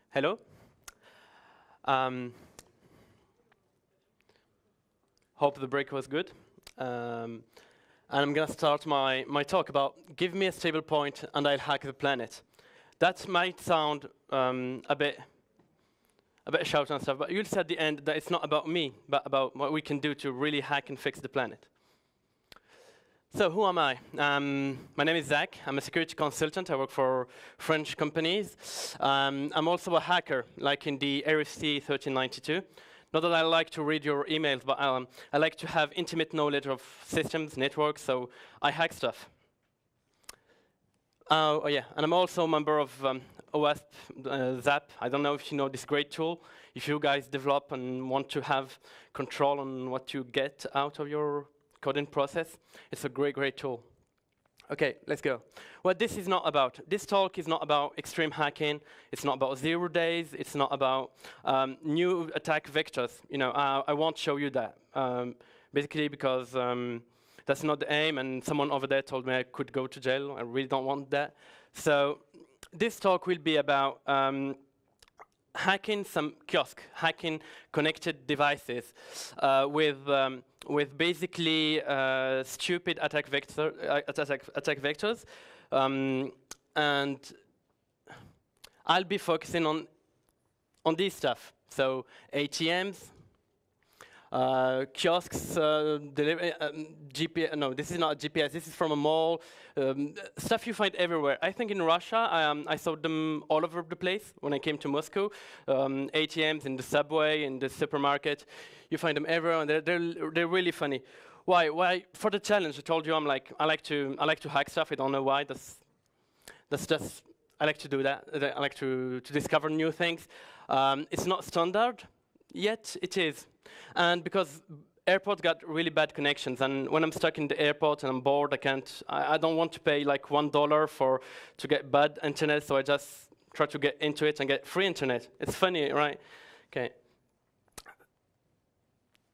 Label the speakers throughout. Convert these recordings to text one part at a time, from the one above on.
Speaker 1: Hello. Um, Hope the break was good. And I'm going to start my talk about give me a stable point and I'll hack the planet. That might sound a bit shout and stuff, but you'll see at the end that it's not about me, but about what we can do to really hack and fix the planet. So who am I? My name is Zach. I'm a security consultant. I work for French companies. I'm also a hacker, like in the RFC 1392. Not that I like to read your emails, but I like to have intimate knowledge of systems, networks, so I hack stuff. Oh yeah, and I'm also a member of OWASP, ZAP. I don't know if you know this great tool. If you guys develop and want to have control on what you get out of your coding process, it's a great tool. Okay, let's go. What this is not about. This talk is not about extreme hacking. It's not about 0 days. It's not about new attack vectors. You know, I won't show you that. Basically because that's not the aim, and someone over there told me I could go to jail. I really don't want that. So this talk will be about hacking some kiosk, hacking connected devices with basically stupid attack vectors, and I'll be focusing on this stuff. So ATMs, kiosks, GPS. No, this is not GPS. This is from a mall. Stuff you find everywhere. I think in Russia, I saw them all over the place when I came to Moscow. ATMs in the subway, in the supermarket. You find them everywhere, and they're really funny. Why? For the challenge, I told you I like to hack stuff. I don't know why. That's just I like to do that. I like to discover new things. It's not standard yet. It is. And because airport got really bad connections, and when I'm stuck in the airport and I'm bored, I don't want to pay like $1 to get bad internet, so I just try to get into it and get free internet. It's funny, right? Okay.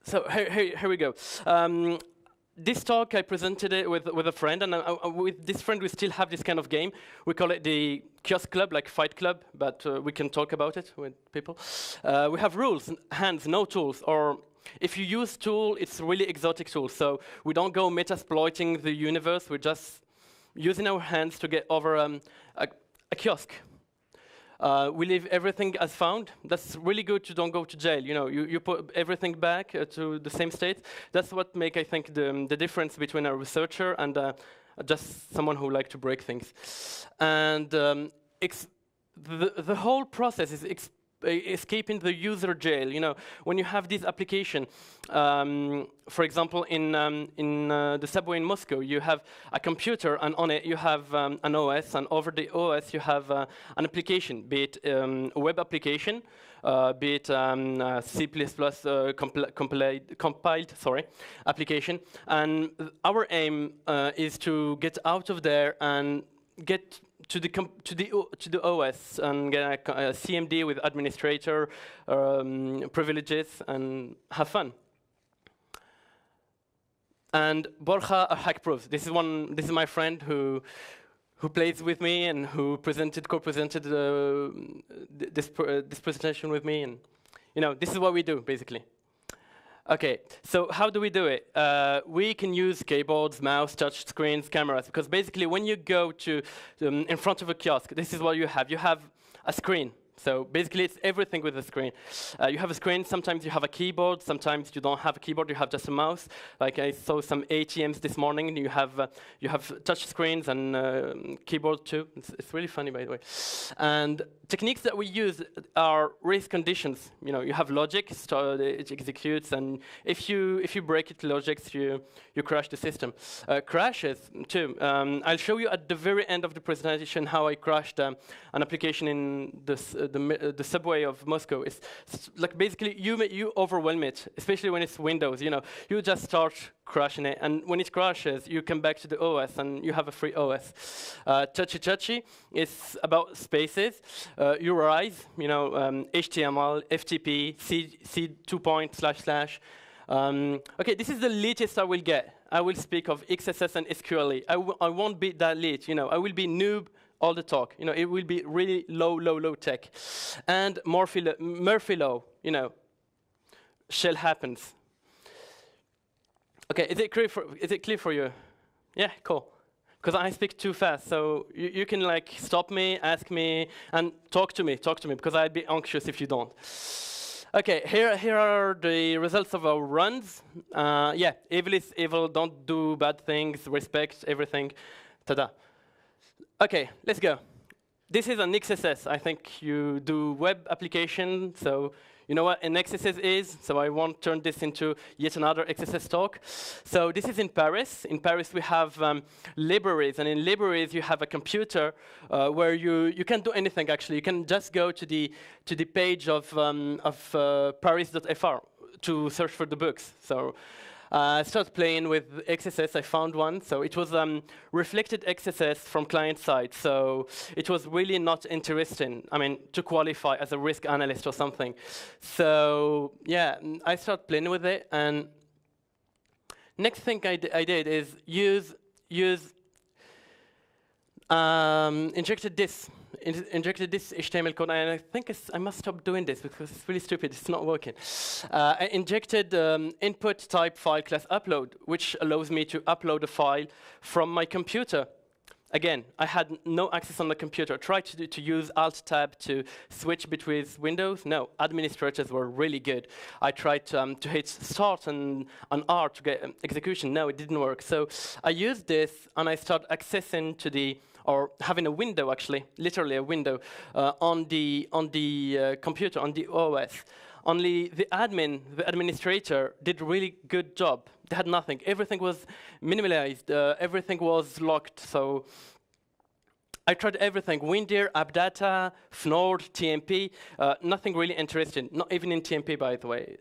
Speaker 1: So here we go. This talk, I presented it with a friend, and with this friend we still have this kind of game. We call it the Kiosk Club, like Fight Club, but we can talk about it with people. We have rules, hands, no tools, or if you use tool, it's really exotic tools. So we don't go metasploiting the universe, we're just using our hands to get over a kiosk. We leave everything as found. That's really good. You don't go to jail. You know, you put everything back to the same state. That's what makes, I think, the difference between a researcher and just someone who likes to break things. And the whole process is escaping the user jail. You know, when you have this application, for example, in the subway in Moscow, you have a computer, and on it you have an OS, and over the OS you have an application, be it a web application, be it C++ compiled application. And our aim is to get out of there and get to the OS and get a CMD with administrator privileges and have fun. And Borja hack-proof. This is my friend who plays with me and who co-presented this presentation with me, and you know, this is what we do basically. Okay, so how do we do it? We can use keyboards, mouse, touch screens, cameras, because basically when you go to in front of a kiosk, this is what you have. You have a screen. So basically it's everything with a screen. You have a screen, sometimes you have a keyboard, sometimes you don't have a keyboard, you have just a mouse. Like I saw some ATMs this morning, and you have touch screens and keyboard too. It's really funny, by the way. And techniques that we use are race conditions. You know, you have logic, so it executes, and if you break it logics, you crash the system. Crashes too. I'll show you at the very end of the presentation how I crashed an application in the subway of Moscow. It's like basically you overwhelm it, especially when it's Windows. You know, you just start crashing it, and when it crashes, you come back to the OS and you have a free OS. Touchy is about spaces, URIs, you know, HTML, FTP, C2 //. Okay, this is the latest I will get. I will speak of XSS and SQLite. I won't be that late, you know. I will be noob all the talk. You know, it will be really low tech. And Murphy law, you know, shell happens. Okay, is it clear for you? Yeah, cool. Because I speak too fast, so you can like stop me, ask me, and talk to me, because I'd be anxious if you don't. Okay, here are the results of our runs. Yeah, evil is evil, don't do bad things, respect everything, ta-da. Okay, let's go. This is an XSS. I think you do web application, so you know what an XSS is, so I won't turn this into yet another XSS talk. So this is in Paris. In Paris we have libraries, and in libraries you have a computer where you can't do anything actually. You can just go to the page of paris.fr to search for the books. So I started playing with XSS. I found one. So it was reflected XSS from client side. So it was really not interesting, I mean, to qualify as a risk analyst or something. So yeah, I started playing with it. And next thing I did is injected this HTML code, and I think I must stop doing this because it's really stupid. It's not working. I injected input type file class upload, which allows me to upload a file from my computer. Again, I had no access on the computer. Tried to use Alt-Tab to switch between windows. No, administrators were really good. I tried to hit Start and R to get execution. No, it didn't work. So I used this, and I started accessing to the, or having a window actually, literally a window on the computer, on the OS. Only the administrator did a really good job. They had nothing. Everything was minimalized. Everything was locked. So I tried everything: WinDir, AppData, Fnord, TMP. Nothing really interesting. Not even in TMP, by the way.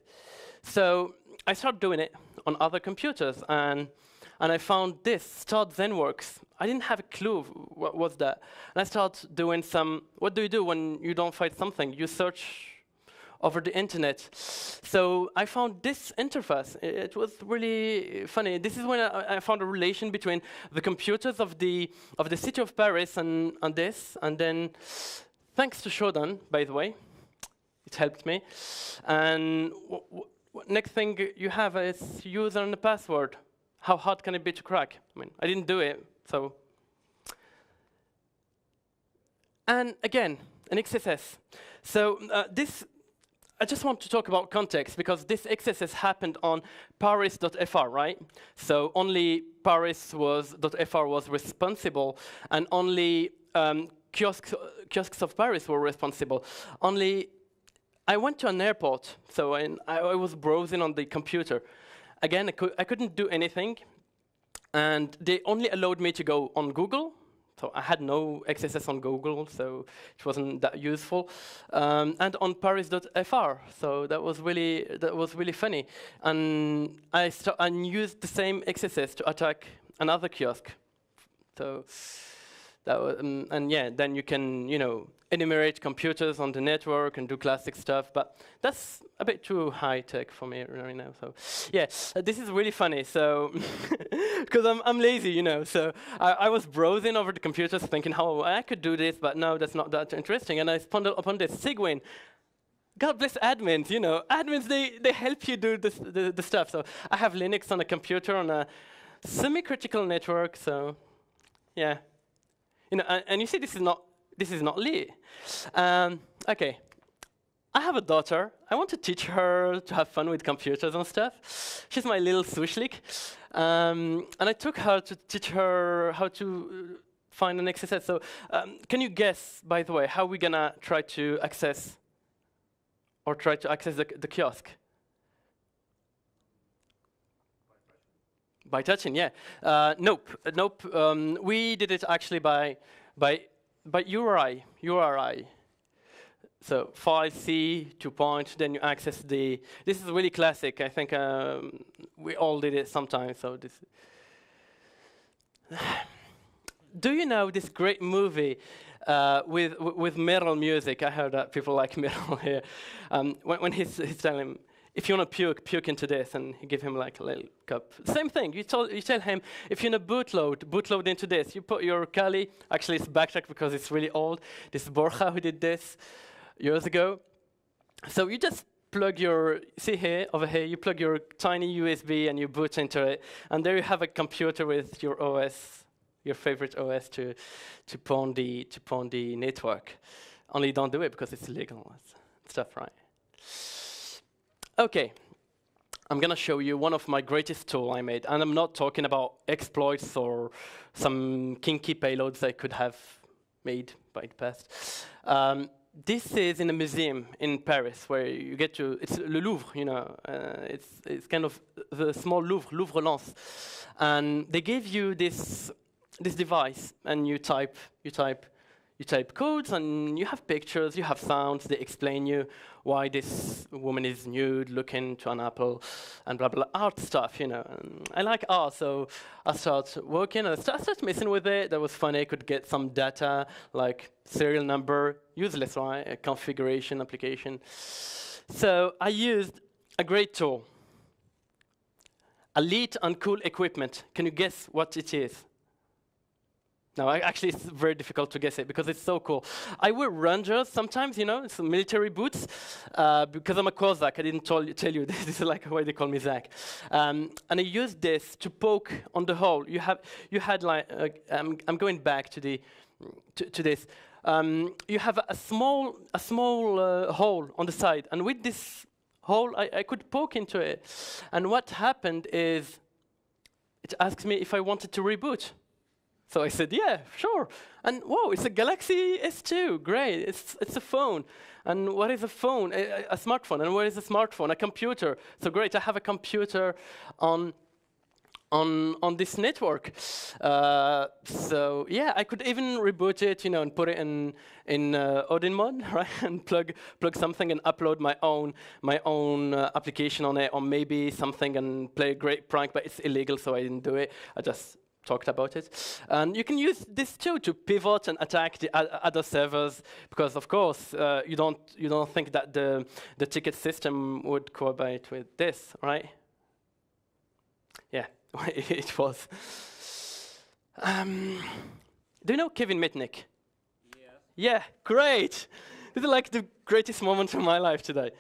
Speaker 1: So I started doing it on other computers, and I found this Start ZenWorks. I didn't have a clue what was that. And I started doing some. What do you do when you don't find something? You search over the internet. So I found this interface. It was really funny. This is when I found a relation between the computers of the city of Paris and this. And then, thanks to Shodan, by the way, it helped me. And next thing you have is user and a password. How hard can it be to crack? I mean, I didn't do it, so. And again, an XSS. So I just want to talk about context, because this XSS happened on paris.fr, right? So only paris.fr was responsible, and only kiosks of Paris were responsible. Only I went to an airport, so I was browsing on the computer. Again, I couldn't do anything, and they only allowed me to go on Google. So I had no XSS on Google, so it wasn't that useful. And on paris.fr, so that was really funny. And I used the same XSS to attack another kiosk. So that was, and yeah, then you can enumerate computers on the network and do classic stuff. But that's a bit too high tech for me right now. So yeah, this is really funny. So because I'm lazy, So I was browsing over the computers, thinking how I could do this, but no, that's not that interesting. And I stumbled upon this Cygwin. God bless admins, Admins, they help you do the stuff. So I have Linux on a computer on a semi-critical network. So yeah, and you see, this is not Lee. Okay, I have a daughter. I want to teach her to have fun with computers and stuff. She's my little swishlik. And I took her to teach her how to find an XSS. So can you guess, by the way, how we're gonna try to access the kiosk? By touching, yeah. Nope. We did it actually by URI. So file C, 2 point, then you access the. This is really classic. I think we all did it sometimes. So this. Do you know this great movie with Meryl music? I heard that people like Meryl here. When he's telling him, if you want to puke into this, and you give him like a little cup. Same thing. You tell him, if you want to bootload into this. You put your Kali. Actually, it's backtrack because it's really old. This is Borja who did this years ago. So you just plug your, see here, over here, you plug your tiny USB and you boot into it, and there you have a computer with your OS, your favorite OS to pawn the network. Only don't do it because it's illegal stuff, right? Okay, I'm gonna show you one of my greatest tools I made, and I'm not talking about exploits or some kinky payloads I could have made by the past. This is in a museum in Paris where you get to, it's Le Louvre, you know, it's kind of the small Louvre Lens. And they give you this device, and you type codes, and you have pictures, you have sounds, they explain you why this woman is nude looking to an apple, and blah, blah, art stuff, you know. And I like art, so I start working, and I start messing with it. That was funny. I could get some data, like serial number, useless, right? A configuration application. So I used a great tool. Elite and cool equipment. Can you guess what it is? No, actually, it's very difficult to guess it because it's so cool. I wear Rangers sometimes, you know, it's military boots, because I'm a Cossack. I didn't tell you this is like why they call me Zach. And I used this to poke on the hole. You had like I'm going back to this. You have a small hole on the side, and with this hole, I could poke into it. And what happened is, it asked me if I wanted to reboot. So I said, yeah, sure. And whoa, it's a Galaxy S2, great, it's a phone. And what is a phone? A smartphone. And what is a smartphone? A computer. So great, I have a computer on this network. So yeah, I could even reboot it, you know, and put it in Odin mode, right? And plug something and upload my own application on it, or maybe something and play a great prank, but it's illegal, so I didn't do it. I just talked about it. And you can use this too to pivot and attack the other servers, because of course you don't think that the ticket system would cooperate with this, right? Yeah, it was. Do you know Kevin Mitnick? Yeah. Yeah, great. This is like the greatest moment of my life today.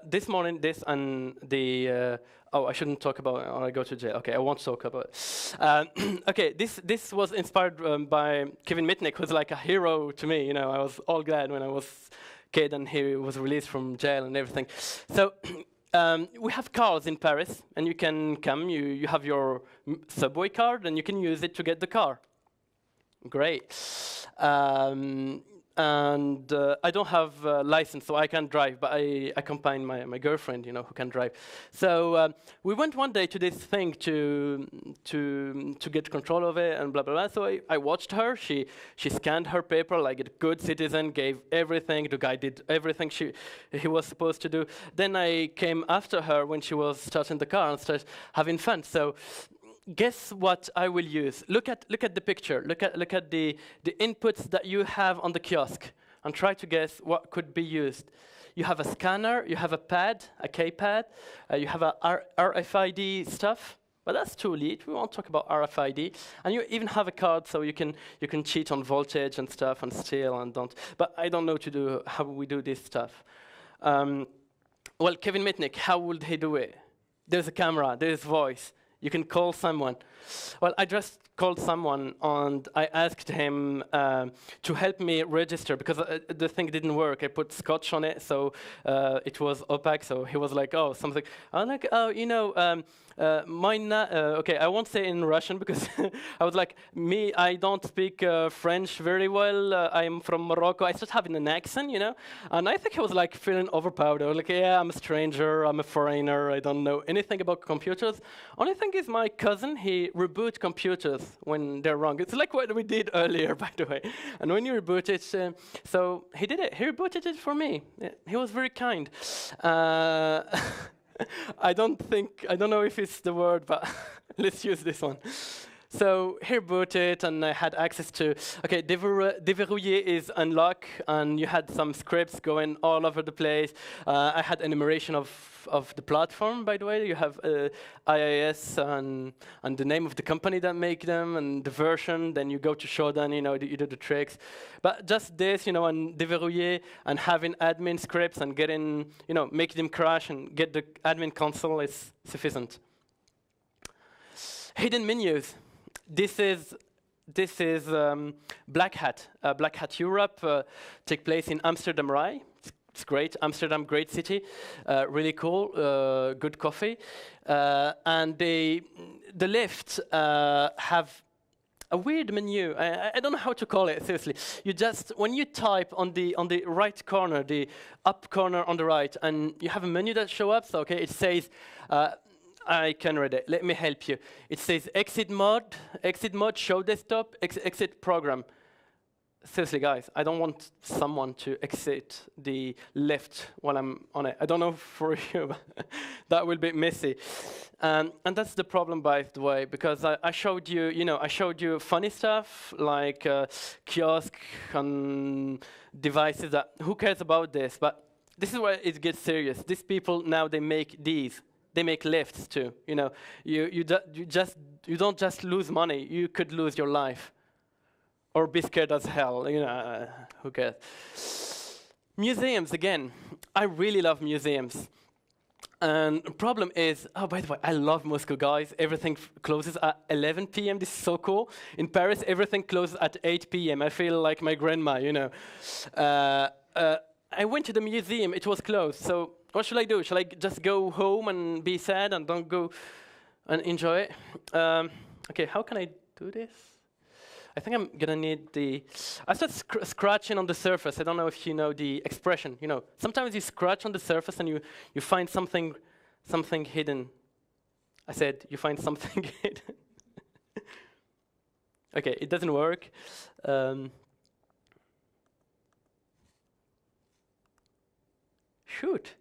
Speaker 1: This morning, this and the. Oh, I shouldn't talk about it, or I go to jail. Okay, I won't talk about it. Okay, this was inspired by Kevin Mitnick, who's like a hero to me. You know, I was all glad when I was a kid and he was released from jail and everything. So we have cars in Paris, and you can come. You have your subway card, and you can use it to get the car. Great. And I don't have a license, so I can't drive, but I accompany my girlfriend, you know, who can drive. So we went one day to this thing to get control of it and blah, blah, blah. So I watched her. She scanned her paper like a good citizen, gave everything. The guy did everything he was supposed to do. Then I came after her when she was starting the car and started having fun. So guess what I will use? Look at the picture. Look at the inputs that you have on the kiosk, and try to guess what could be used. You have a scanner. You have a pad, a keypad. You have a RFID stuff. But that's too elite. We won't talk about RFID. And you even have a card, so you can cheat on voltage and stuff and steal and don't. But I don't know how we do this stuff. Well, Kevin Mitnick, how would he do it? There's a camera. There's voice. You can call someone. Well, I just called someone, and I asked him to help me register, because the thing didn't work. I put scotch on it, so it was opaque. So he was like, oh, something. I'm like, oh, you know, okay, I won't say in Russian, because I was like, I don't speak French very well. I'm from Morocco. I started having an accent, you know, and I think he was like feeling overpowered. I was like, yeah, I'm a stranger. I'm a foreigner. I don't know anything about computers. Only thing is, my cousin, he reboots computers when they're wrong. It's like what we did earlier, by the way. And when you reboot it, so he did it. He rebooted it for me. He was very kind. I don't know if it's the word, but let's use this one. So here boot it, and I had access to, okay, Deverrouiller is unlock, and you had some scripts going all over the place. I had enumeration of the platform, by the way. You have IIS and the name of the company that make them, and the version. Then you go to Shodan, you do the tricks. But just this, and Deverrouiller, and having admin scripts and getting, make them crash and get the admin console is sufficient. Hidden menus. This is Black Hat. Black Hat Europe take place in Amsterdam Rai. It's great. Amsterdam, great city, really cool, good coffee, and the lifts have a weird menu. I don't know how to call it. Seriously, you just when you type on the right corner, the up corner on the right, and you have a menu that shows up. So okay, it says. I can read it. Let me help you. It says exit mode, show desktop, exit program. Seriously, guys, I don't want someone to exit the left while I'm on it. I don't know for you, but that will be messy. And that's the problem, by the way, because I showed you, I showed you funny stuff like kiosk and devices that, who cares about this? But this is where it gets serious. These people now, they make these. They make lifts too. You don't just lose money. You could lose your life, or be scared as hell. Who cares? Museums again. I really love museums. And the problem is, oh, by the way, I love Moscow, guys. Everything closes at 11 p.m. This is so cool. In Paris, everything closes at 8 p.m. I feel like my grandma. I went to the museum. It was closed. So what should I do? Shall I just go home and be sad and don't go and enjoy it? Okay, how can I do this? I think I'm gonna need I start scratching on the surface. I don't know if you know the expression. Sometimes you scratch on the surface and you find something hidden. I said you find something hidden. Okay, it doesn't work. Shoot.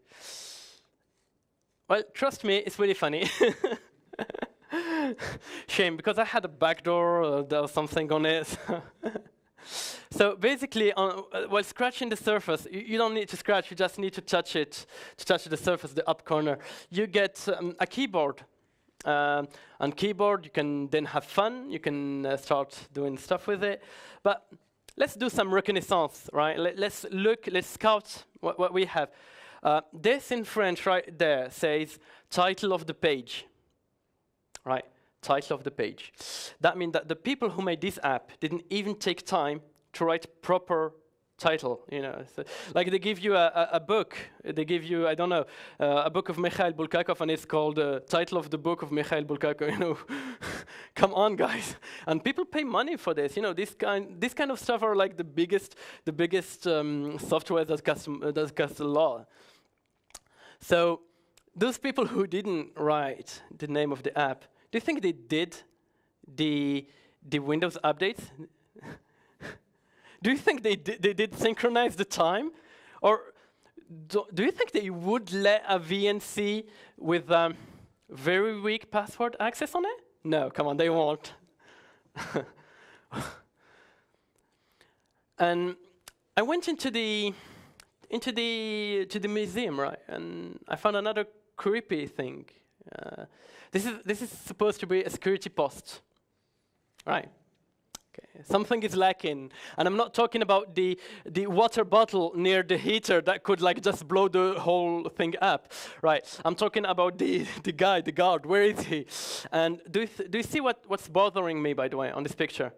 Speaker 1: Well, trust me, it's really funny. Shame, because I had a backdoor, there was something on it. So basically, while scratching the surface, you don't need to scratch, you just need to touch it, to touch the surface, the up corner. You get a keyboard. On keyboard, you can then have fun, you can start doing stuff with it. But let's do some reconnaissance, right? Let's scout what we have. This in French right there says title of the page, right? Title of the page. That means that the people who made this app didn't even take time to write proper title, So, like they give you a book, they give you, I don't know, a book of Mikhail Bulgakov, and it's called title of the book of Mikhail Bulgakov, Come on, guys. And people pay money for this, this kind of stuff are like the biggest software that costs a lot. So those people who didn't write the name of the app, do you think they did the Windows updates? Do you think they did synchronize the time? Or do you think they would let a VNC with very weak password access on it? No, come on, they won't. And I went into the museum, right? And I found another creepy thing. This is supposed to be a security post, right? Okay. Something is lacking, and I'm not talking about the water bottle near the heater that could just blow the whole thing up, right? I'm talking about the guard. Where is he? And do you see what's bothering me, by the way, on this picture?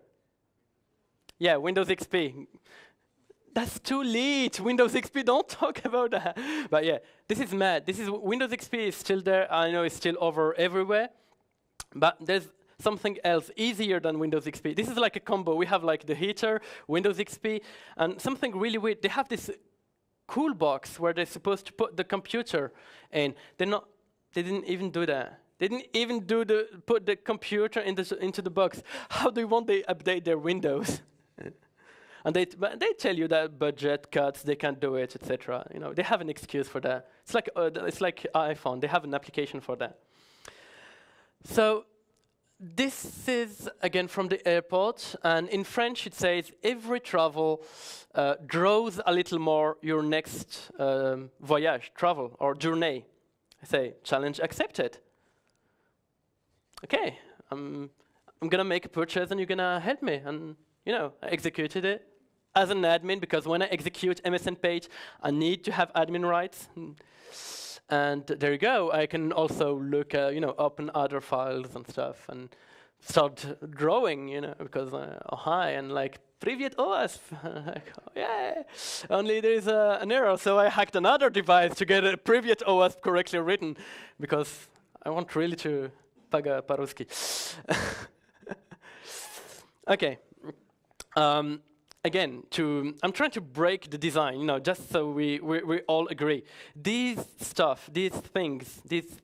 Speaker 1: Yeah, Windows XP. That's too late. Windows XP, don't talk about that. But yeah, this is mad. Windows XP is still there. I know it's still over everywhere, but there's something else easier than Windows XP. This is like a combo. We have the heater, Windows XP, and something really weird. They have this cool box where they're supposed to put the computer in. They didn't even do that. They didn't even put the computer into the box. How do you want they update their Windows? And they tell you that budget cuts, they can't do it, etc. They have an excuse for that. It's like iPhone. They have an application for that. So This is again from the airport, and in French it says every travel draws a little more your next voyage, travel or journey. I say challenge accepted. Okay, I'm gonna make a purchase and you're gonna help me, and I executed it as an admin because when I execute MSN page, I need to have admin rights. And there you go. I can also look, open other files and stuff and start drawing, because oh hi and like Привет OS. Like, oh, yeah. Only there's an error, so I hacked another device to get a Привет OS correctly written because I want really to paga по-русски. Okay. Again, I'm trying to break the design, just so we all agree. These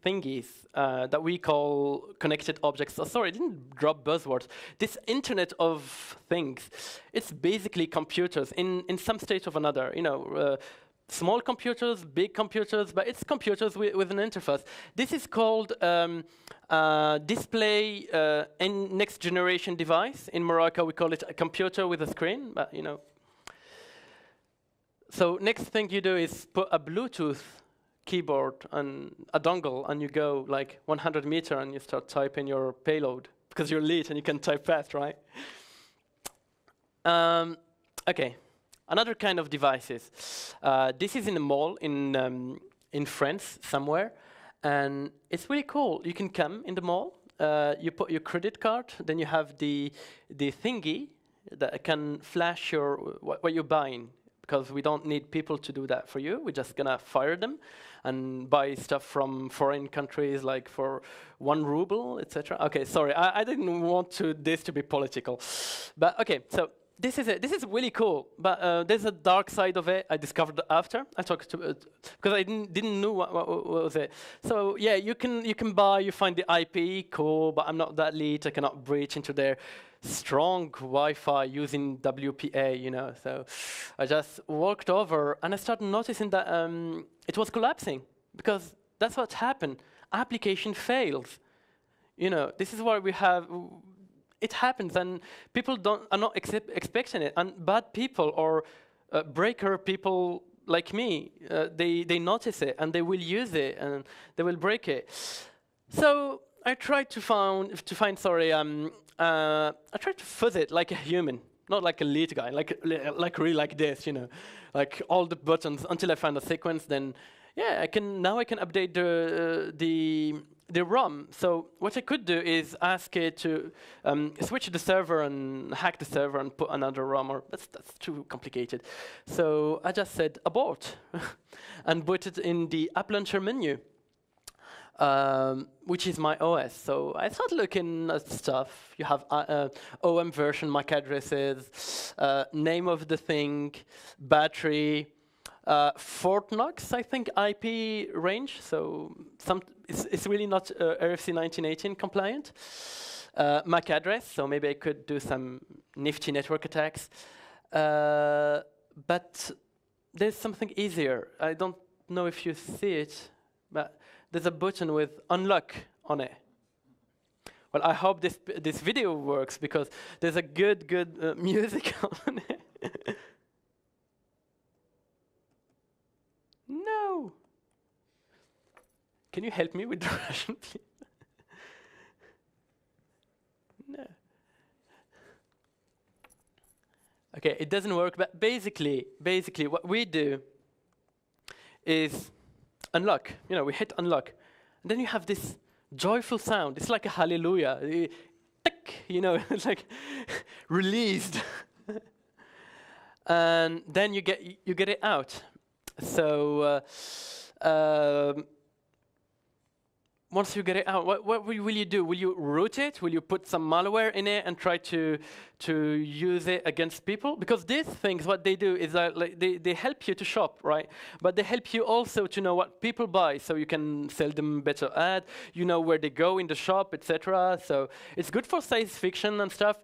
Speaker 1: thingies that we call connected objects. Oh, sorry, I didn't drop buzzwords. This Internet of Things, it's basically computers in some state of another. Small computers, big computers, but it's computers with an interface. This is called display and next generation device. In Morocco, we call it a computer with a screen, but So next thing you do is put a Bluetooth keyboard and a dongle, and you go like 100 meters and you start typing your payload because you're late and you can type fast, right? Okay. Another kind of devices. This is in a mall in France somewhere, and it's really cool. You can come in the mall, you put your credit card, then you have the thingy that can flash what you're buying, because we don't need people to do that for you. We're just gonna fire them and buy stuff from foreign countries, like for 1 ruble, etc. Okay, sorry, I didn't want this to be political, but okay, so. This is it. This is really cool, but there's a dark side of it. I discovered after I talked to because I didn't know what was it. So yeah, you can buy. You find the IP, cool, but I'm not that elite. I cannot breach into their strong Wi-Fi using WPA. So I just walked over and I started noticing that it was collapsing because that's what happened. Application fails. This is why we have. It happens, and people are not expecting it. And bad people or breaker people like me, they notice it and they will use it and they will break it. So I tried to find. I tried to fuzz it like a human, not like a lead guy, like really like this, like all the buttons until I found a sequence. Then yeah, I can update the ROM. So what I could do is ask it to switch the server and hack the server and put another ROM, or that's too complicated. So I just said abort and put it in the app launcher menu, which is my OS. So I started looking at stuff. You have OM version, MAC addresses, name of the thing, battery, Fort Knox, I think, IP range. So it's really not RFC 1918 compliant. MAC address, so maybe I could do some nifty network attacks. But there's something easier. I don't know if you see it, but there's a button with unlock on it. Well, I hope this video works because there's a good music on it. No. Can you help me with the Russian, please? No. Okay, it doesn't work, but basically what we do is unlock. We hit unlock. And then you have this joyful sound. It's like a hallelujah. It's like released. And then you get it out. So once you get it out, what will you do? Will you root it? Will you put some malware in it and try to use it against people? Because these things, what they do is they help you to shop, right? But they help you also to know what people buy, so you can sell them better ad. You know where they go in the shop, etc. So it's good for science fiction and stuff.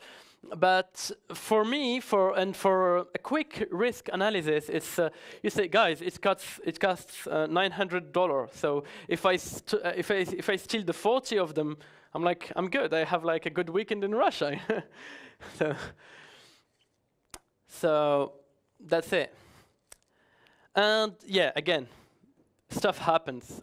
Speaker 1: But for me, for a quick risk analysis, it's you say, guys, it costs $900. So if I steal the 40 of them, I'm good. I have like a good weekend in Russia. so so that's it. And yeah, again, stuff happens.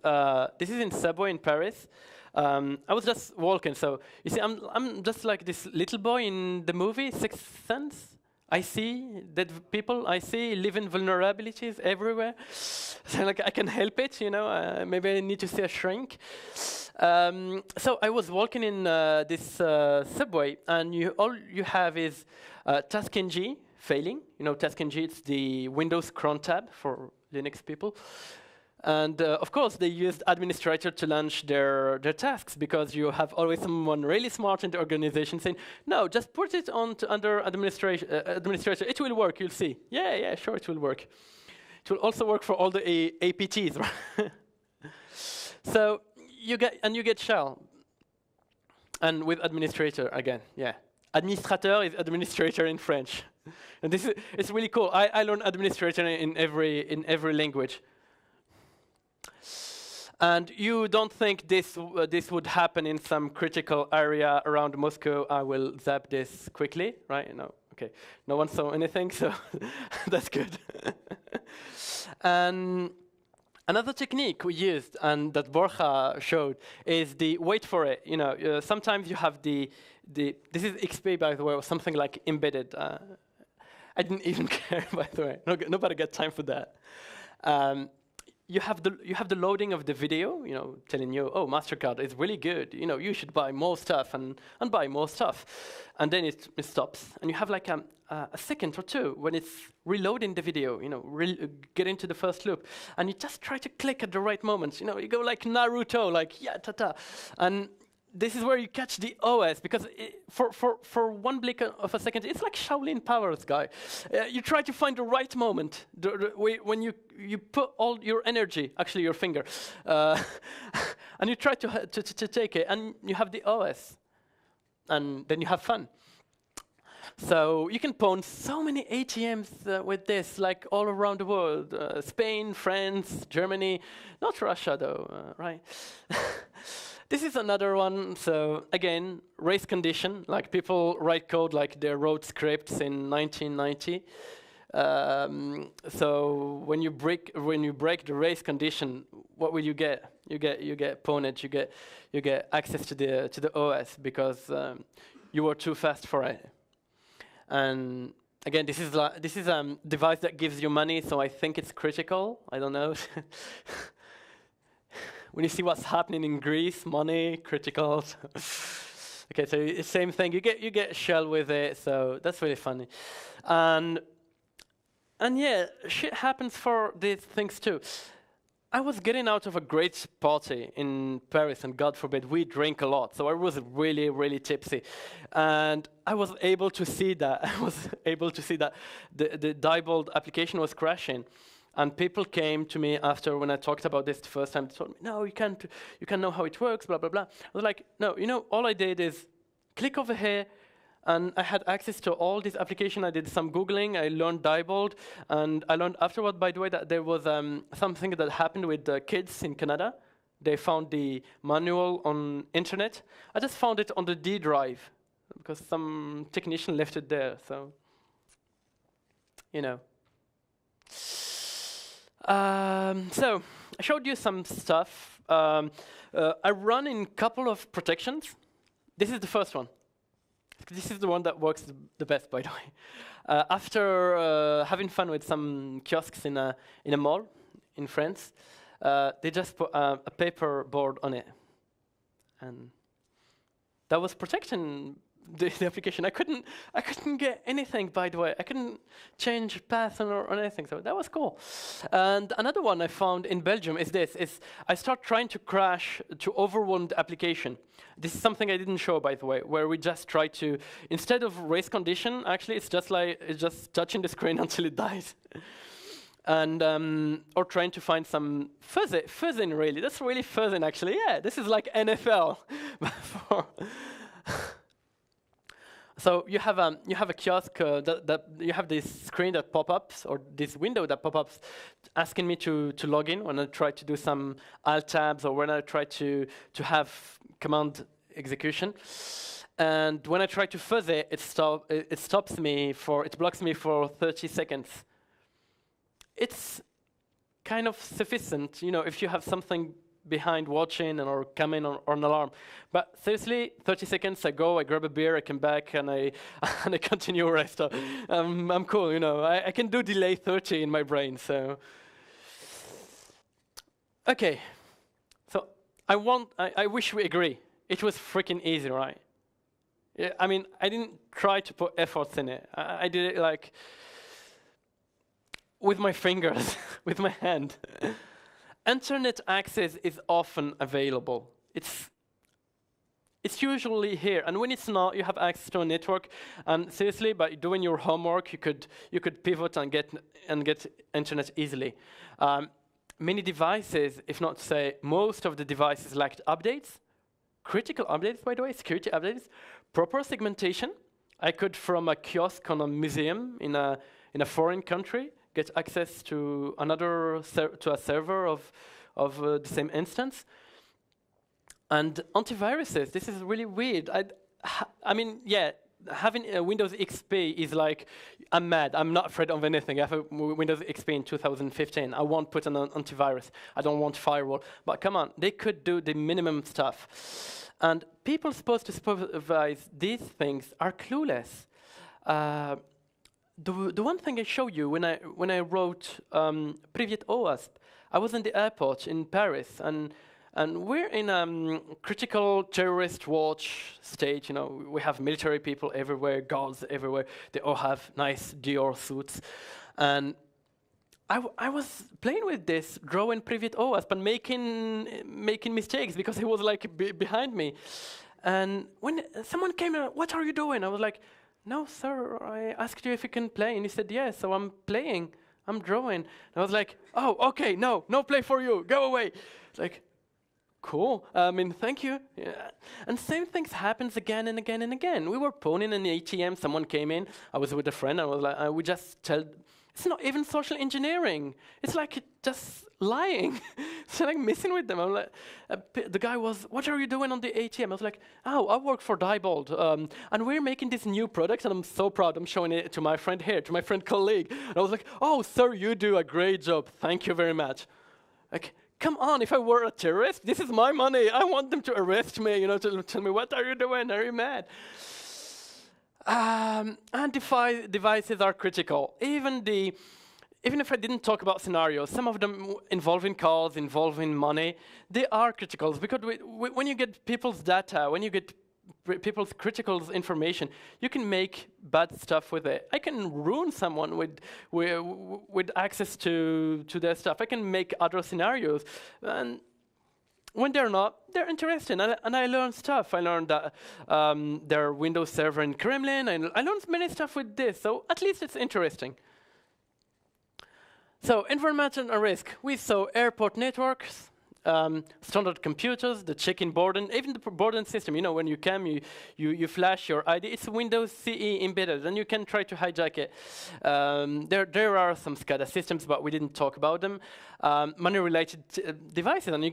Speaker 1: This is in subway in Paris. I was just walking, so you see, I'm just like this little boy in the movie Sixth Sense. I see dead people. I see living vulnerabilities everywhere. So like I can help it, you know. Maybe I need to see a shrink. So I was walking in this subway, and all you have is task ng failing. You know, task ng, it's the Windows cron tab for Linux people. And of course, they used administrator to launch their tasks, because you have always someone really smart in the organization saying, no, just put it under administrator. It will work, you'll see. Yeah, sure, it will work. It will also work for all the APTs. Right? So you get shell. And with administrator, again, yeah. Administrateur is administrator in French. And it's really cool. I learned administrator in every language. And you don't think this would happen in some critical area around Moscow? I will zap this quickly, right? No, okay. No one saw anything, so that's good. And another technique we used, and that Borja showed, is the wait for it. You know, sometimes you have this is XP, by the way, or something like embedded. I didn't even care, by the way. Nobody got time for that. You have the loading of the video, you know, telling you, oh, MasterCard is really good. You know, you should buy more stuff and buy more stuff, and then it stops, and you have like a second or two when it's reloading the video. You know, get into the first loop, and you just try to click at the right moment. You know, you go like Naruto, like yeah, ta-ta, and this is where you catch the OS, because for one blink of a second, it's like Shaolin powers, guy. You try to find the right moment when you put all your energy, actually your finger, and you try to take it, and you have the OS, and then you have fun. So you can pawn so many ATMs with this, like all around the world. Spain, France, Germany, not Russia though, right? This is another one. So again, race condition, like people write code like they wrote scripts in 1990. So when you break the race condition, what will you get? You get pawnage. You get access to the OS, because you were too fast for it. And again, this is a device that gives you money, so I think it's critical. I don't know. When you see what's happening in Greece, money, critical. Okay, so it's the same thing. You get shell with it, so that's really funny. And yeah, shit happens for these things too. I was getting out of a great party in Paris, and God forbid, we drink a lot. So I was really, really tipsy. And I was able to see that. The Diebold application was crashing. And people came to me after, when I talked about this the first time, they told me, no, you can't know how it works, blah, blah, blah. I was like, no, you know, all I did is click over here, and I had access to all this application. I did some Googling, I learned Diebold, and I learned afterward, by the way, that there was something that happened with kids in Canada. They found the manual on internet. I just found it on the D drive, because some technician left it there, so, you know. So I showed you some stuff. I run in a couple of protections. This is the first one. This is the one that works the best, by the way. After having fun with some kiosks in a mall in France, they just put a paper board on it, and that was protecting the application. I couldn't get anything, by the way. I couldn't change path or anything, so that was cool. And another one I found in Belgium is this. I start trying to crash to overwhelm the application. This is something I didn't show, by the way, where we just try to, instead of race condition, actually it's just touching the screen until it dies. And or trying to find some fuzzing, really. That's really fuzzing, actually. Yeah, this is like NFL. So you have a kiosk that you have this screen that pop-ups, or this window that pop-ups, asking me to log in when I try to do some alt tabs, or when I try to have command execution. And when I try to fuzz it, it blocks me for 30 seconds. It's kind of sufficient, if you have something behind watching or coming or an alarm. But seriously, 30 seconds I go, I grab a beer, I come back, and I and I continue rest. I'm cool, I can do delay 30 in my brain. So okay, so I wish we agree. It was freaking easy, right? Yeah, I mean, I didn't try to put efforts in it. I did it with my fingers, with my hand. Internet access is often available. It's usually here, and when it's not, you have access to a network. And seriously, by doing your homework, you could pivot and get internet easily. Many devices, if not to say most of the devices, lacked updates, critical updates, by the way, security updates, proper segmentation. I could, from a kiosk on a museum in a foreign country, get access to a server of the same instance. And antiviruses, this is really weird. I mean, yeah, having a Windows XP is like, I'm mad. I'm not afraid of anything. I have a Windows XP in 2015. I won't put an antivirus. I don't want firewall. But come on, they could do the minimum stuff. And people supposed to supervise these things are clueless. The one thing I show you when I wrote p0wn, I was in the airport in Paris, and we're in critical terrorist watch state. We have military people everywhere, guards everywhere. They all have nice Dior suits, and I was playing with this, drawing p0wn, but making mistakes because he was like behind me. And when someone came in, what are you doing? I was like, no, sir, I asked you if you can play. And he said, yes, so I'm playing. I'm drawing. And I was like, oh, okay, no play for you. Go away. It's like, cool. I mean, thank you. Yeah. And same things happens again and again and again. We were pawning in the ATM. Someone came in. I was with a friend. I was like, we just tell. It's not even social engineering. It's like just lying. It's like messing with them. I'm like, the guy was, what are you doing on the ATM? I was like, oh, I work for Diebold, and we're making this new product, and I'm so proud. I'm showing it to my friend here, to my friend colleague. And I was like, oh, sir, you do a great job. Thank you very much. Like, come on, if I were a terrorist, this is my money. I want them to arrest me, to tell me, what are you doing? Are you mad? And devices are critical. Even if I didn't talk about scenarios, some of them involving calls, involving money, they are critical because when you get people's data, when you get people's critical information, you can make bad stuff with it. I can ruin someone with access to their stuff. I can make other scenarios, and when they're not, they're interesting, and I learned stuff. I learned that their Windows server in Kremlin, and I learned many stuff with this, so at least it's interesting. So, environmental risk. We saw airport networks, standard computers, the check-in boarding, even the boarding system. When you come, you flash your ID. It's Windows CE embedded, and you can try to hijack it. There are some SCADA systems, but we didn't talk about them. Money-related devices, and you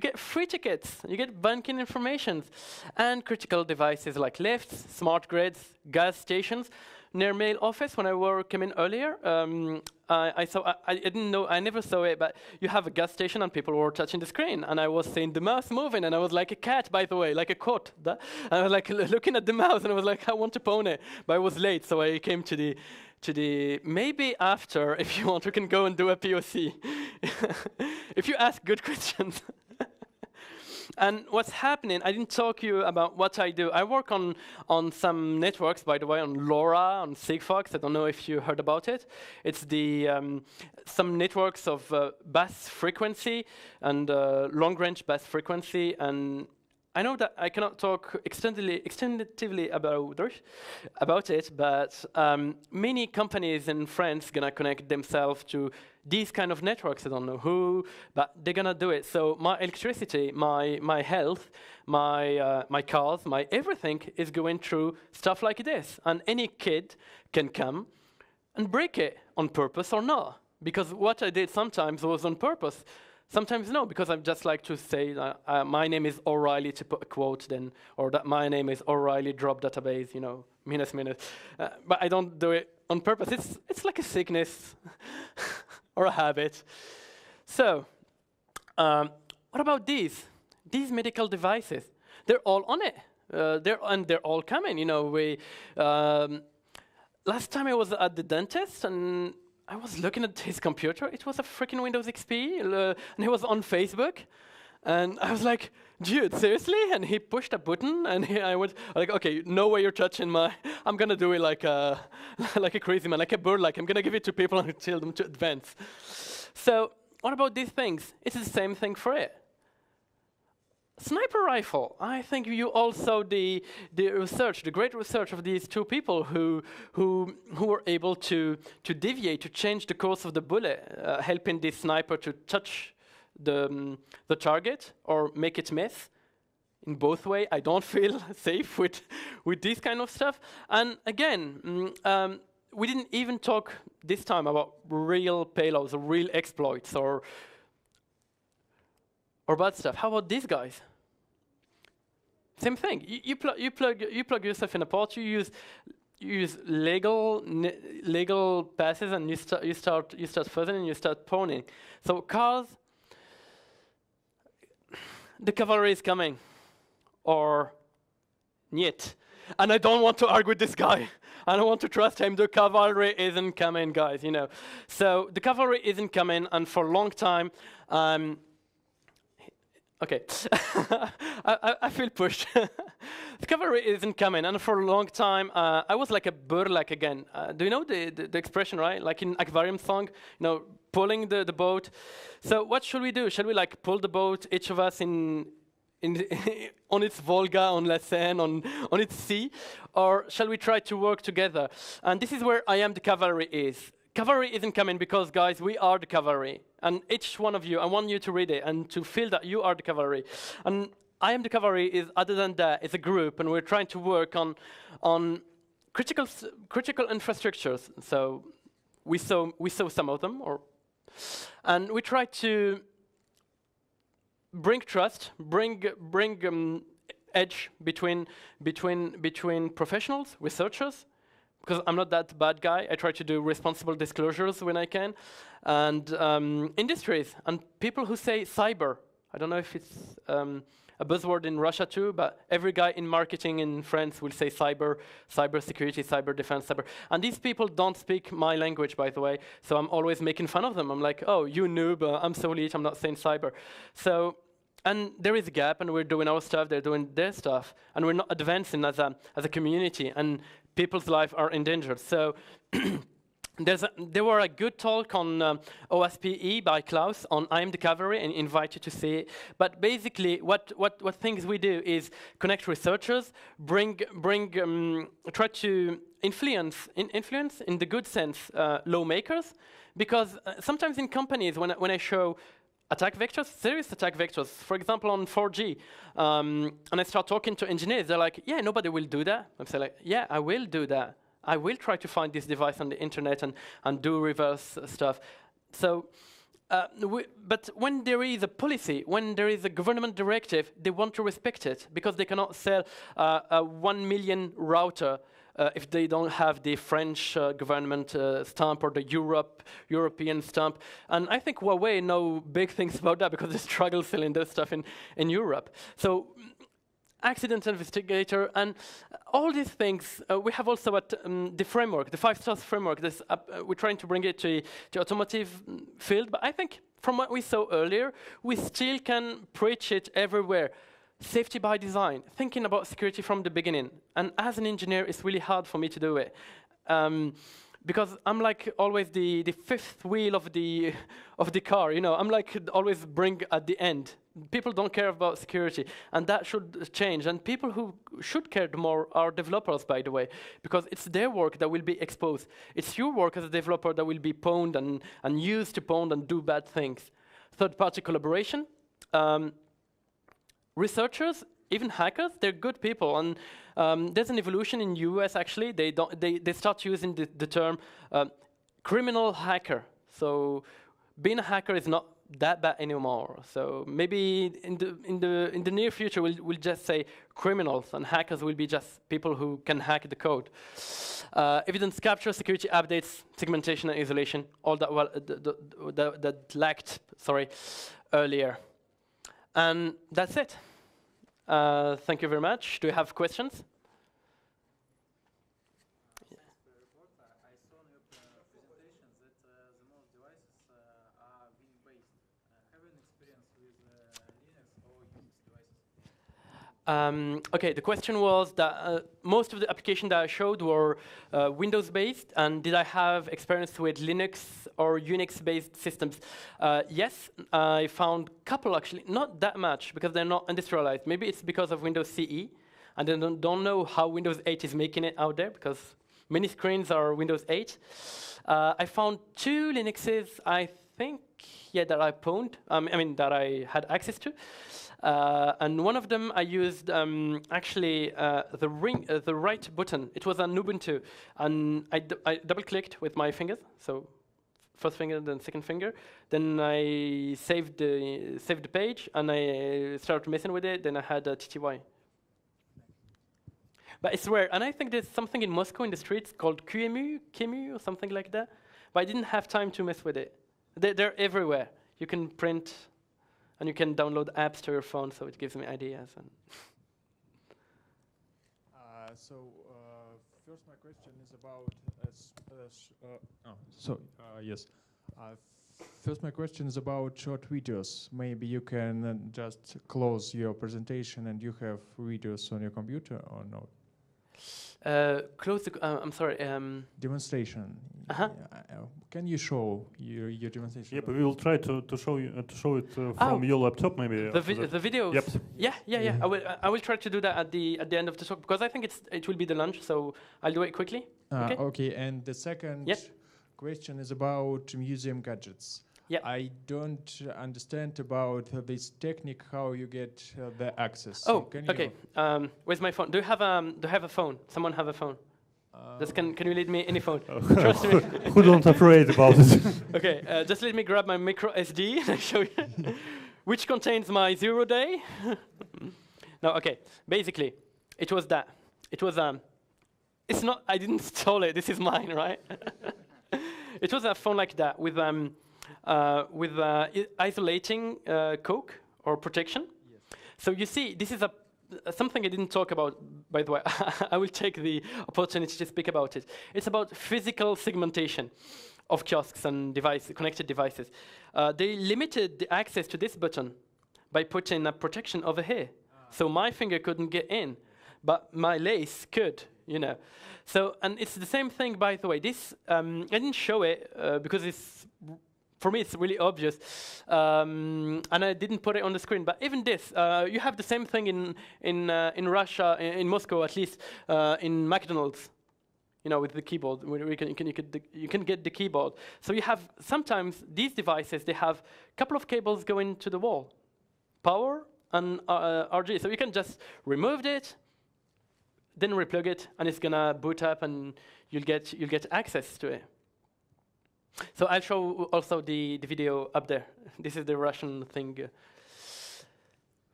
Speaker 1: get free tickets, you get banking information, and critical devices like lifts, smart grids, gas stations. Near mail office, when I came in earlier, I didn't know, I never saw it, but you have a gas station and people were touching the screen, and I was seeing the mouse moving, and I was like a cat, by the way, like a cat. And I was like looking at the mouse, and I was like, I want to pawn it, but I was late, so I came to the maybe after, if you want, we can go and do a POC. If you ask good questions. And what's happening, I didn't talk to you about what I do. I work on some networks, by the way, on LoRa, on Sigfox. I don't know if you heard about it. It's some networks of bass frequency and long-range bass frequency. And I know that I cannot talk extensively about it, but many companies in France gonna connect themselves to these kind of networks. I don't know who, but they're gonna do it. So my electricity, my health, my cars, my everything is going through stuff like this, and any kid can come and break it on purpose or not. Because what I did sometimes was on purpose. Sometimes no, because I just like to say my name is O'Reilly to put a quote then, or that my name is O'Reilly drop database, you know, minus. But I don't do it on purpose. It's like a sickness or a habit. So, what about these medical devices? They're all on it. They're all coming. You know, last time I was at the dentist and I was looking at his computer. It was a freaking Windows XP, and he was on Facebook. And I was like, dude, seriously? And he pushed a button, and I went like, okay, no way you're touching my, I'm gonna do it like a, like a crazy man, like a bird, like I'm gonna give it to people and tell them to advance. So what about these things? It's the same thing for it. Sniper rifle. I think you also the research, the great research of these two people who were able to deviate, to change the course of the bullet, helping the sniper to touch the target or make it miss. In both ways, I don't feel safe with this kind of stuff. And again, we didn't even talk this time about real payloads or real exploits or bad stuff. How about these guys? Same thing. You plug yourself in a port. You use legal passes, and you start fuzzing and you start pawning. So cars, the cavalry is coming, or niet. And I don't want to argue with this guy. I don't want to trust him. The cavalry isn't coming, guys. You know. So the cavalry isn't coming, and for a long time. Okay, I feel pushed. The cavalry isn't coming, and for a long time, I was like a burlak again. Do you know the expression, right? Like in aquarium song, you know, pulling the boat. So what should we do? Shall we like pull the boat, each of us on its Volga, on La Seine, on its sea, or shall we try to work together? And this is where I am the cavalry is. Cavalry isn't coming because, guys, we are the cavalry. And each one of you, I want you to read it and to feel that you are the cavalry. And I am the cavalry is, other than that, is a group, and we're trying to work on critical infrastructures. So we saw some of them, and we try to bring trust, bring edge between professionals, researchers. Because I'm not that bad guy, I try to do responsible disclosures when I can, and industries, and people who say cyber. I don't know if it's a buzzword in Russia too, but every guy in marketing in France will say cyber security, cyber defense, cyber. And these people don't speak my language, by the way, so I'm always making fun of them. I'm like, oh, you noob, I'm so elite, I'm not saying cyber. So, and there is a gap, and we're doing our stuff, they're doing their stuff, and we're not advancing as a community, and people's lives are endangered. So there were a good talk on OSPE by Klaus on I Am the Cavalry, and invite you to see it. But basically, what things we do is connect researchers, try to influence in the good sense lawmakers, because sometimes in companies when I show attack vectors, serious attack vectors, for example, on 4G. And I start talking to engineers. They're like, yeah, nobody will do that. I'm saying like, yeah, I will do that. I will try to find this device on the internet and do reverse stuff. So, but when there is a policy, when there is a government directive, they want to respect it because they cannot sell a 1 million router if they don't have the French government stamp or the European stamp. And I think Huawei know big things about that because they struggle selling this stuff in Europe. So accident investigator and all these things, we have also the framework, the 5 stars framework. This, we're trying to bring it to the automotive field, but I think from what we saw earlier, we still can preach it everywhere. Safety by design, thinking about security from the beginning. And as an engineer, it's really hard for me to do it. Because I'm like always the fifth wheel of the car, you know. I'm like always bring at the end. People don't care about security, and that should change. And people who should care more are developers, by the way, because it's their work that will be exposed. It's your work as a developer that will be pwned and used to pwn and do bad things. Third-party collaboration. Researchers, even hackers, they're good people, and there's an evolution in US actually. They start using the term criminal hacker. So being a hacker is not that bad anymore. So maybe in the near future we'll just say criminals, and hackers will be just people who can hack the code. Evidence capture, security updates, segmentation and isolation, all that that lacked earlier. And that's it. Thank you very much. Do you have questions?
Speaker 2: I saw in your presentations that the most devices are Win-based. Have you an experience with Linux or Unix devices?
Speaker 1: Okay, the question was that most of the applications that I showed were Windows-based, and did I have experience with Linux or Unix-based systems? Yes, I found a couple actually, not that much, because they're not industrialized. Maybe it's because of Windows CE, and I don't know how Windows 8 is making it out there, because many screens are Windows 8. I found 2 Linuxes, I think, that I pwned, that I had access to. And one of them I used actually the right button. It was an Ubuntu, and I double-clicked with my fingers. So first finger, then second finger. Then I saved the page, and I started messing with it. Then I had a TTY. But it's rare, and I think there's something in Moscow in the streets called QEMU or something like that. But I didn't have time to mess with it. They're everywhere. You can print. And you can download apps to your phone, so it gives me ideas. And
Speaker 3: first, my question is about. First, my question is about short videos. Maybe you can just close your presentation, and you have videos on your computer or not?
Speaker 1: Close the. I'm sorry.
Speaker 3: Demonstration. Can you show your demonstration?
Speaker 4: Yep, we will try to show it from your laptop, maybe.
Speaker 1: The videos.
Speaker 4: Yep.
Speaker 1: Yeah. I will try to do that at the end of the talk, because I think it will be the lunch, so I'll do it quickly.
Speaker 3: Okay. And the second question is about museum gadgets.
Speaker 1: Yeah.
Speaker 3: I don't understand about this technique, how you get the access.
Speaker 1: Oh, okay. Where's my phone? Do you have a phone? Someone have a phone? Can you lead me any phone? Trust me.
Speaker 4: Who don't afraid about it?
Speaker 1: Okay, just let me grab my micro SD and show you, which contains my 0 day. No, okay. Basically, it was that. It was It's not. I didn't steal it. This is mine, right? It was a phone like that with isolating coke or protection. Yes. So you see, this is something I didn't talk about, by the way. I will take the opportunity to speak about it. It's about physical segmentation of kiosks and connected devices. They limited the access to this button by putting a protection over here. So my finger couldn't get in, but my lace could, So, and it's the same thing, by the way. This, I didn't show it because for me, it's really obvious, and I didn't put it on the screen. But even this, you have the same thing in Russia, in Moscow at least, in McDonald's, with the keyboard. Where you can get the keyboard. So you have sometimes these devices. They have a couple of cables going to the wall, power and RG. So you can just remove it, then replug it, and it's gonna boot up, and you'll get access to it. So I'll show also the video up there. This is the Russian thing.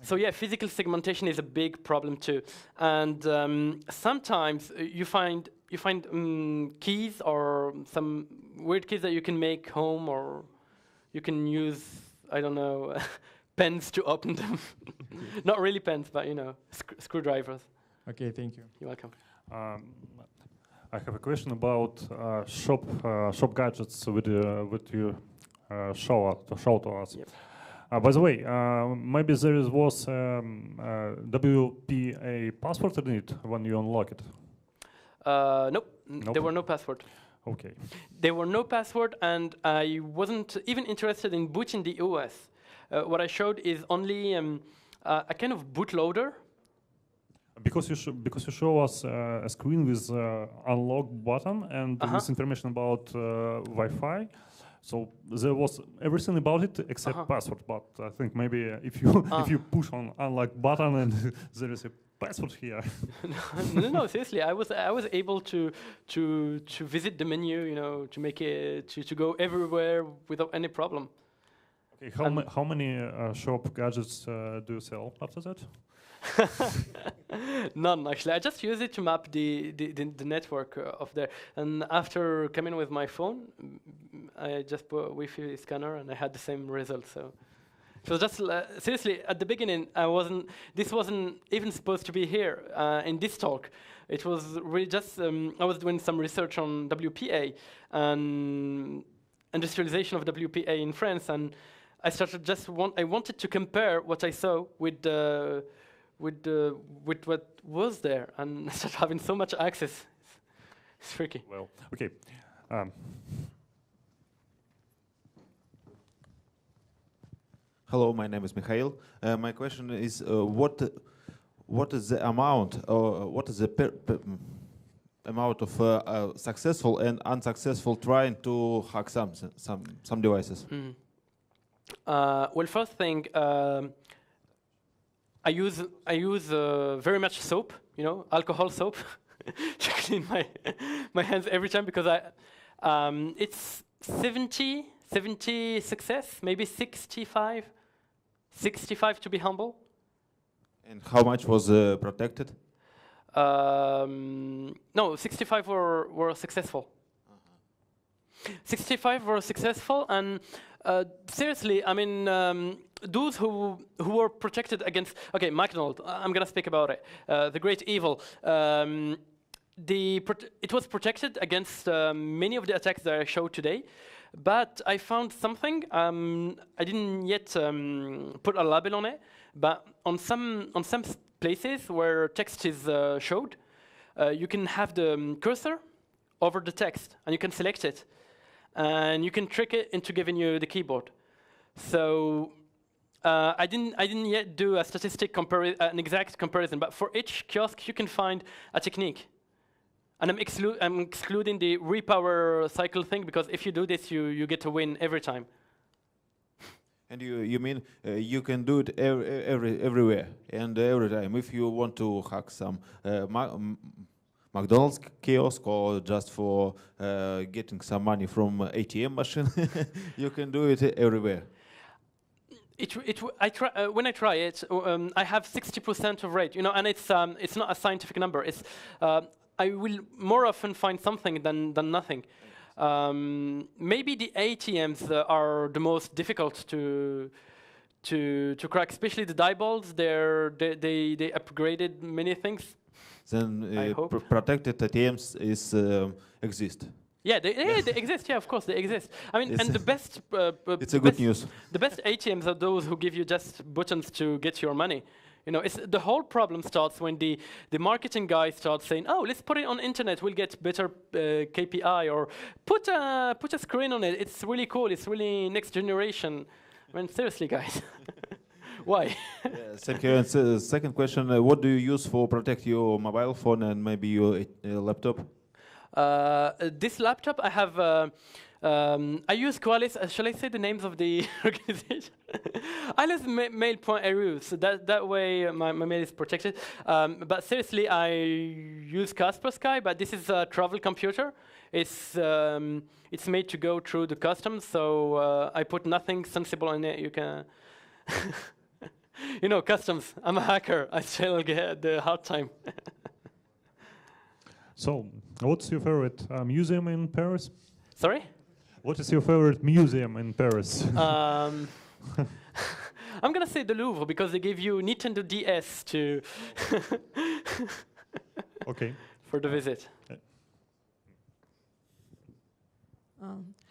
Speaker 1: So yeah, physical segmentation is a big problem too, and sometimes you find keys or some weird keys that you can make home, or you can use, I don't know, pens to open them. Not really pens, but screwdrivers.
Speaker 3: Okay, thank you.
Speaker 1: You're welcome.
Speaker 4: I have a question about shop gadgets with you show to us.
Speaker 1: Yep.
Speaker 4: By the way, maybe there was WPA password in it when you unlock it.
Speaker 1: Nope.
Speaker 4: Nope.
Speaker 1: There were no password.
Speaker 4: Okay.
Speaker 1: There were no password, and I wasn't even interested in booting the OS. what I showed is only a kind of bootloader.
Speaker 4: Because you show us a screen with unlock button and with information about Wi-Fi, so there was everything about it except password. But I think maybe if you push on unlock button and there is a password here.
Speaker 1: No, seriously, I was able to visit the menu, to make it to go everywhere without any problem.
Speaker 4: Okay, how many shop gadgets do you sell after that?
Speaker 1: None, actually. I just use it to map the network of there. And after coming with my phone, I just put a Wi-Fi scanner and I had the same result. So it was just seriously at the beginning. This wasn't even supposed to be here in this talk. It was really just I was doing some research on WPA and industrialization of WPA in France, and I started I wanted to compare what I saw with what was there, and I started having so much access. It's tricky.
Speaker 4: Well, okay.
Speaker 5: Hello, my name is Mikhail. My question is, what is the amount, or what is the amount of successful and unsuccessful trying to hack some devices?
Speaker 1: Well, first thing. I use very much soap, alcohol soap, to clean my hands every time, because it's 70 success, maybe 65 to be humble.
Speaker 5: And how much was protected?
Speaker 1: No, 65 were successful. 65 were successful, and seriously, I mean, those who were protected against, McDonald's, I'm gonna speak about it, the great evil. It was protected against many of the attacks that I showed today, but I found something. I didn't yet put a label on it, but on some places where text is showed, you can have the cursor over the text, and you can select it. And you can trick it into giving you the keyboard. So I didn't yet do a an exact comparison, but for each kiosk you can find a technique. And I'm excluding the repower cycle thing, because if you do this, you get to win every time.
Speaker 5: And you mean you can do it everywhere and every time. If you want to hack some McDonald's kiosk, or just for getting some money from ATM machine, you can do it everywhere.
Speaker 1: When I try it, I have 60% of rate, and it's not a scientific number. It's I will more often find something than nothing. Maybe the ATMs are the most difficult to crack, especially the Diebold's. They upgraded many things.
Speaker 5: Then protected ATMs exist.
Speaker 1: Yeah, they exist. Yeah, of course they exist. I mean, and the best.
Speaker 5: It's a good news.
Speaker 1: The best ATMs are those who give you just buttons to get your money. It's the whole problem starts when the marketing guy starts saying, "Oh, let's put it on internet. We'll get better KPI," or put a screen on it. It's really cool. It's really next generation. I mean, seriously, guys. Why?
Speaker 5: Thank you. And second question, what do you use for protect your mobile phone and maybe your laptop?
Speaker 1: This laptop, I have, I use Qualys. Shall I say the names of the organization? I use mail.ru, so that way my mail is protected. But seriously, I use Kaspersky, but this is a travel computer. It's made to go through the customs, so I put nothing sensible in it. You can... customs. I'm a hacker. I still get the hard time.
Speaker 4: So, what's your favorite museum in Paris?
Speaker 1: Sorry?
Speaker 4: What is your favorite museum in Paris?
Speaker 1: I'm gonna say the Louvre, because they give you Nintendo DS to
Speaker 4: Okay.
Speaker 1: for the visit.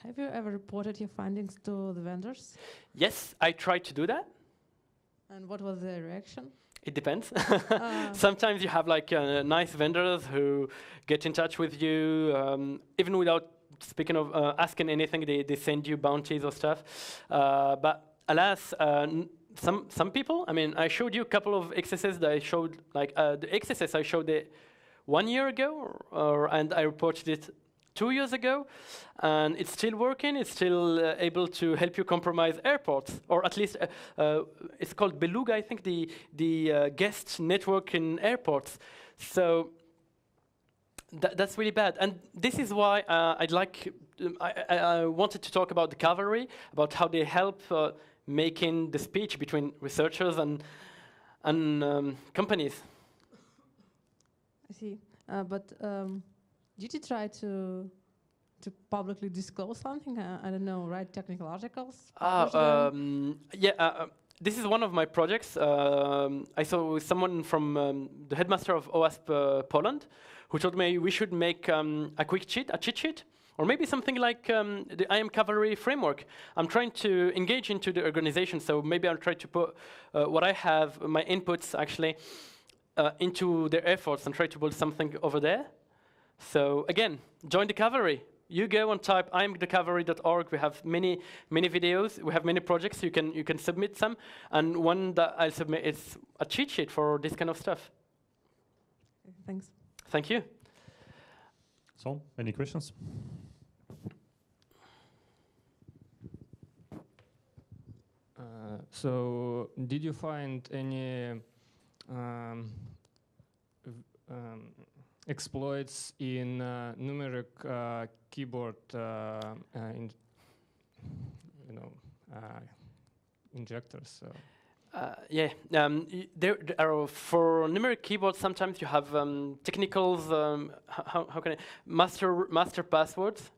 Speaker 6: Have you ever reported your findings to the vendors?
Speaker 1: Yes, I tried to do that.
Speaker 6: And what was their reaction?
Speaker 1: It depends. Sometimes you have like nice vendors who get in touch with you, even without asking anything. They send you bounties or stuff. But alas, some people. I mean, I showed you a couple of exercises that I showed, like the exercise I showed it 1 year ago, and I reported it 2 years ago, and it's still working. It's still able to help you compromise airports, or at least it's called Beluga, I think, the guest network in airports. So that's really bad, and this is why I wanted to talk about the cavalry, about how they help making the speech between researchers and companies.
Speaker 6: I see. But did you try to publicly disclose something? I don't know, write technical articles?
Speaker 1: This is one of my projects. I saw someone from the headmaster of OWASP Poland, who told me we should make a cheat sheet, or maybe something like the I Am Cavalry framework. I'm trying to engage into the organization, so maybe I'll try to put what I have, my inputs actually, into their efforts and try to build something over there. So again, join the cavalry. You go and type imthecavalry.org. We have many videos. We have many projects. You can submit some, and one that I'll submit is a cheat sheet for this kind of stuff.
Speaker 6: Thanks.
Speaker 1: Thank you.
Speaker 4: So, any questions?
Speaker 7: So, did you find any exploits in numeric keyboard injectors? So.
Speaker 1: There are, for numeric keyboards, sometimes you have technicals, how can I, master passwords.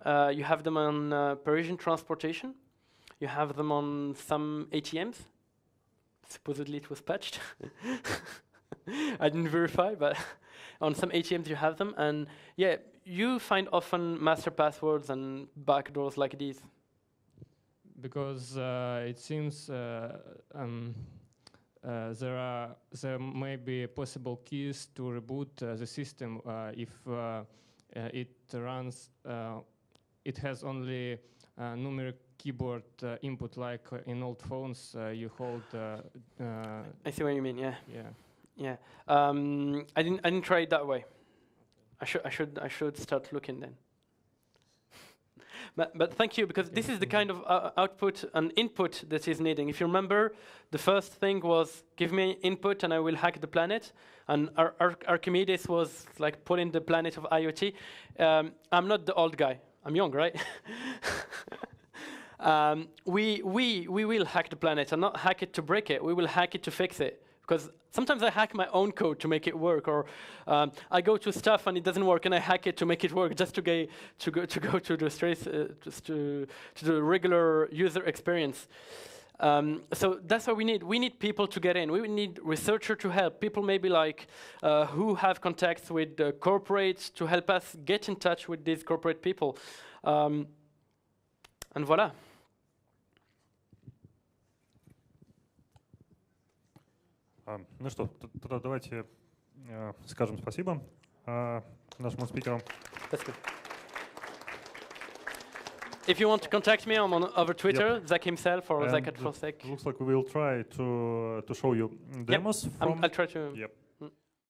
Speaker 1: You have them on Parisian transportation. You have them on some ATMs. Supposedly it was patched. I didn't verify, but on some ATMs you have them. And yeah, you find often master passwords and backdoors like these.
Speaker 7: Because it seems there may be possible keys to reboot the system if it runs. It has only numeric keyboard input, like in old phones. You hold.
Speaker 1: I see what you mean. Yeah.
Speaker 7: Yeah.
Speaker 1: I didn't try it that way. I should start looking then. But thank you, because this is the kind of output and input that is needing. If you remember, the first thing was give me input and I will hack the planet. And Archimedes was like pulling the planet of IoT. I'm not the old guy. I'm young, right? We will hack the planet and not hack it to break it. We will hack it to fix it. Because sometimes I hack my own code to make it work, or I go to stuff and it doesn't work, and I hack it to make it work, just to go to the straight to the regular user experience. So that's what we need. We need people to get in. We need researchers to help. People maybe like who have contacts with corporates to help us get in touch with these corporate people. And voila.
Speaker 4: Ну что, тогда давайте скажем спасибо нашему спикеру.
Speaker 1: That's good. If you want to contact me, I'm over Twitter, Zach himself or Zach at Prosec.
Speaker 4: Looks like we will try to show you demos.
Speaker 1: I'll try to.
Speaker 4: Yep.